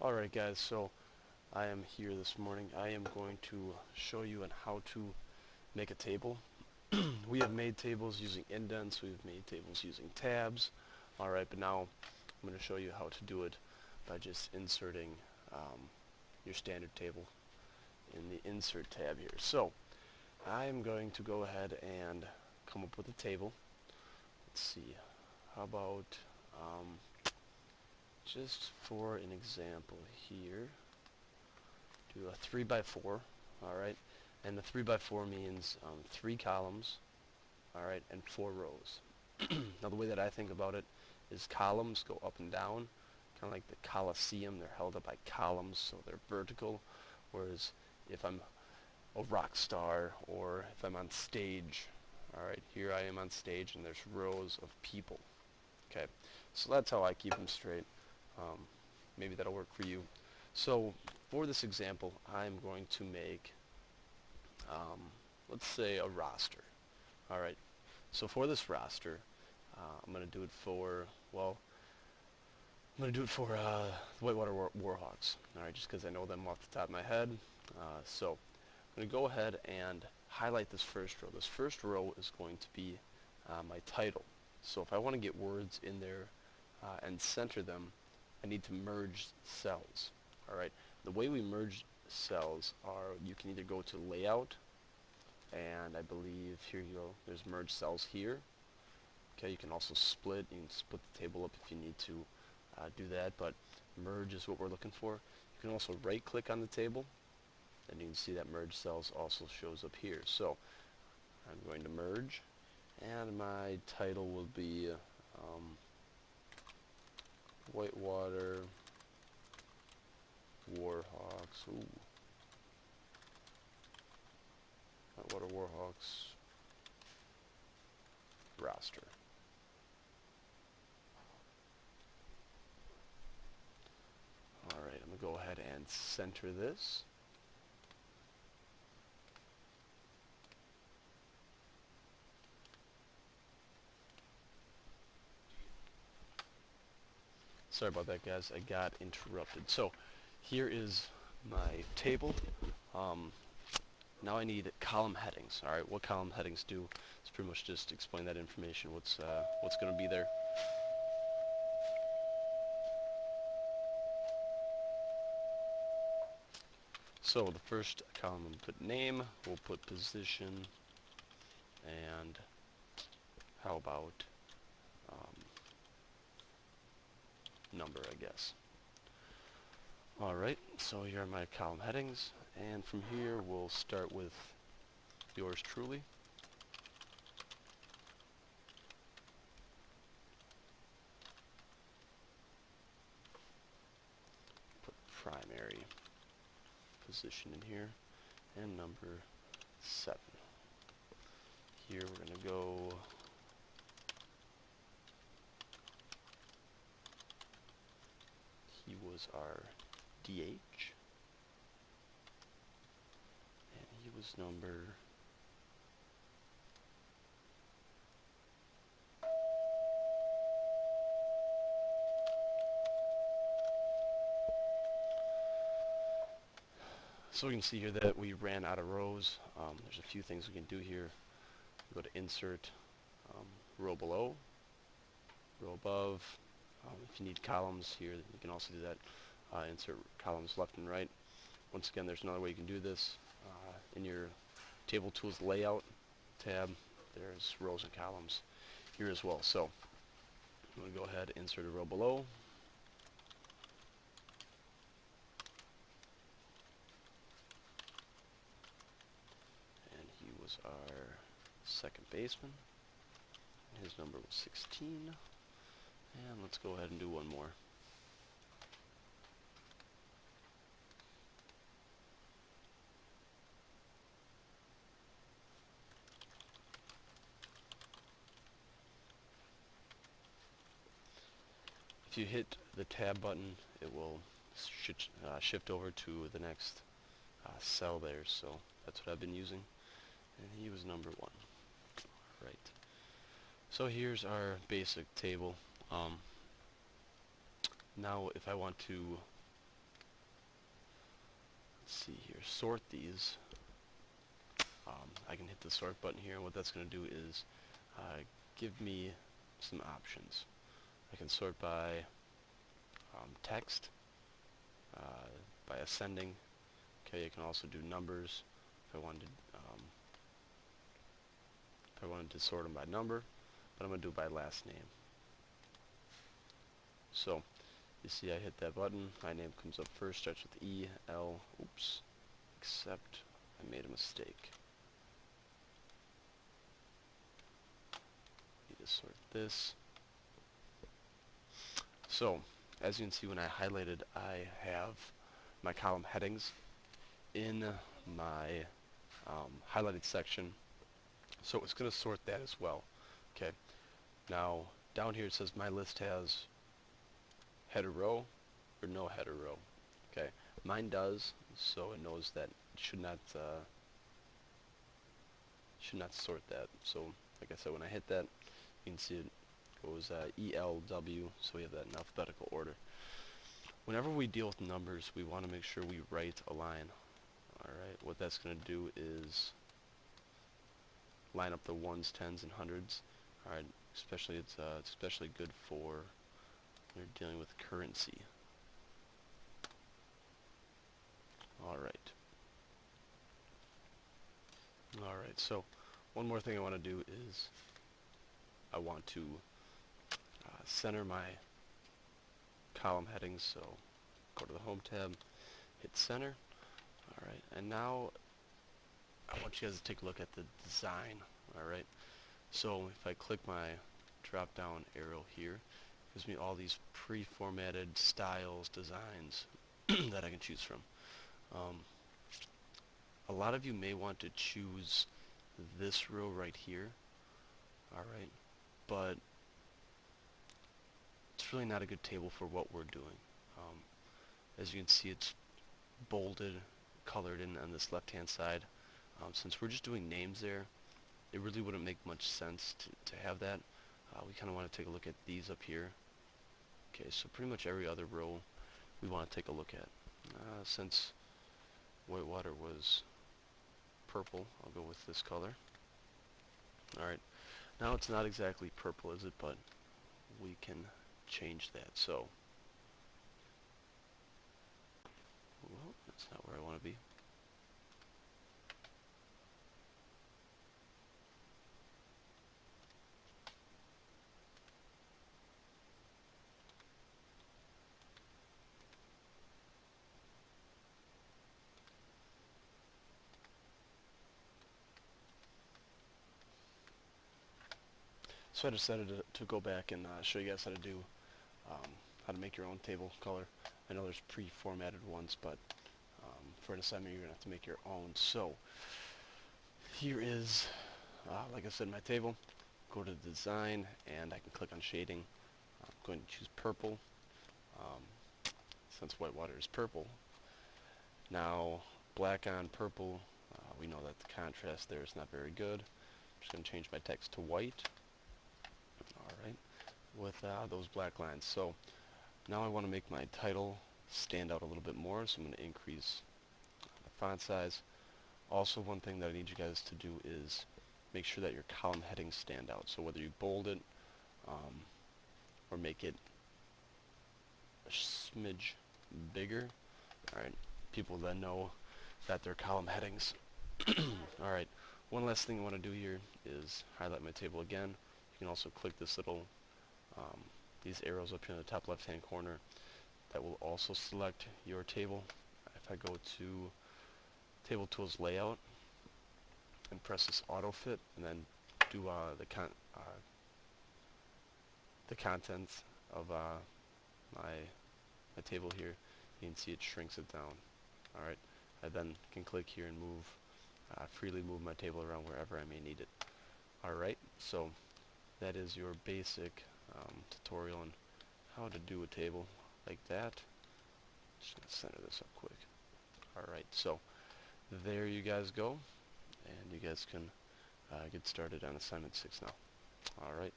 Alright guys, so I am here this morning. I am going to show you on how to make a table. We have made tables using indents, we've made tables using tabs. Alright, but now I'm going to show you how to do it by just inserting your standard table in the insert tab here. So I am going to go ahead and come up with a table. Let's see, how about just for an example here, do a 3 by 4, alright, and the 3 by 4 means 3 columns, alright, and 4 rows. Now the way that I think about it is columns go up and down, kind of like the Colosseum. They're held up by columns, so they're vertical, whereas if I'm a rock star or if I'm on stage, alright, here I am on stage and there's rows of people. Okay, so that's how I keep them straight. Maybe that'll work for you. So for this example, I'm going to make, let's say, a roster. Alright, so for this roster, I'm going to do it for, well, I'm going to do it for the Whitewater Warhawks. Alright, just because I know them off the top of my head. So I'm going to go ahead and highlight this first row. This first row is going to be my title. So if I want to get words in there and center them, I need to merge cells. Alright, the way we merge cells are you can either go to layout, and I believe here you go, there's merge cells here. Okay, you can also split, you can split the table up if you need to do that, but merge is what we're looking for. You can also right click on the table and you can see that merge cells also shows up here. So I'm going to merge, and my title will be Whitewater Warhawks. Ooh. Whitewater Warhawks roster. Alright, I'm going to go ahead and center this. Sorry about that, guys. I got interrupted. So here is my table. Now I need column headings. Alright, what column headings do is pretty much just explain that information, what's going to be there. So the first column we'll put name, we'll put position, and how about number, I guess. Alright, so here are my column headings, and from here we'll start with yours truly. Put primary position in here, and number 7. Here we're going to go he was our DH, and he was number 'So we can see here that we ran out of rows. There's a few things we can do here. Go to insert, row below, row above. If you need columns here, you can also do that. Insert columns left and right. Once again, there's another way you can do this. In your Table Tools Layout tab, there's rows and columns here as well. So I'm going to go ahead and insert a row below. And he was our second baseman. His number was 16. And let's go ahead and do one more. If you hit the tab button, it will shift over to the next cell there. So that's what I've been using. And he was number 1. Right. So here's our basic table. Now if I want to see here, sort these. I can hit the sort button here, and what that's going to do is give me some options. I can sort by text, by ascending. Okay, I can also do numbers if I wanted to sort them by number, but I'm going to do it by last name. So you see I hit that button, my name comes up first, starts with E, L, oops, except I made a mistake. Need to sort this. So, as you can see when I highlighted, I have my column headings in my highlighted section, so it's going to sort that as well. Okay, now down here it says my list has header row or no header row. Okay, mine does, so it knows that it should not sort that. So like I said, when I hit that, you can see it goes ELW, so we have that in alphabetical order. Whenever we deal with numbers, we want to make sure we write a line. Alright, what that's going to do is line up the ones, tens, and hundreds. Alright, especially it's especially good for when you're dealing with currency. Alright. Alright, so one more thing I want to do is I want to center my column headings, so go to the Home tab, hit center. Alright, and now I want you guys to take a look at the design. Alright, so if I click my drop down arrow here, it gives me all these pre-formatted styles, designs that I can choose from. A lot of you may want to choose this row right here, alright, but it's really not a good table for what we're doing. As you can see, it's bolded, colored in on this left hand side. Since we're just doing names there, it really wouldn't make much sense to have that. We kind of want to take a look at these up here. Okay, so pretty much every other row we want to take a look at. Since Whitewater was purple, I'll go with this color. Alright, now it's not exactly purple, is it? But we can change that. So, well, that's not where I want to be. So I decided to go back and show you guys how to do how to make your own table color. I know there's pre-formatted ones, but for an assignment you're going to have to make your own. So here is, like I said, my table. Go to design and I can click on shading. I'm going to choose purple since Whitewater is purple. Now black on purple, we know that the contrast there is not very good. I'm just going to change my text to white. Alright, with those black lines. So now I want to make my title stand out a little bit more, so I'm going to increase the font size. Also, one thing that I need you guys to do is make sure that your column headings stand out. So whether you bold it or make it a smidge bigger, alright, people then know that they're column headings. Alright, one last thing I want to do here is highlight my table again. You can also click this little these arrows up here in the top left hand corner. That will also select your table. If I go to Table Tools Layout and press this Auto Fit and then do the contents of my table here, you can see it shrinks it down. Alright, I then can click here and freely move my table around wherever I may need it. Alright, so that is your basic tutorial on how to do a table like that. Just going to center this up quick. Alright, so there you guys go, and you guys can get started on assignment 6 now. Alright.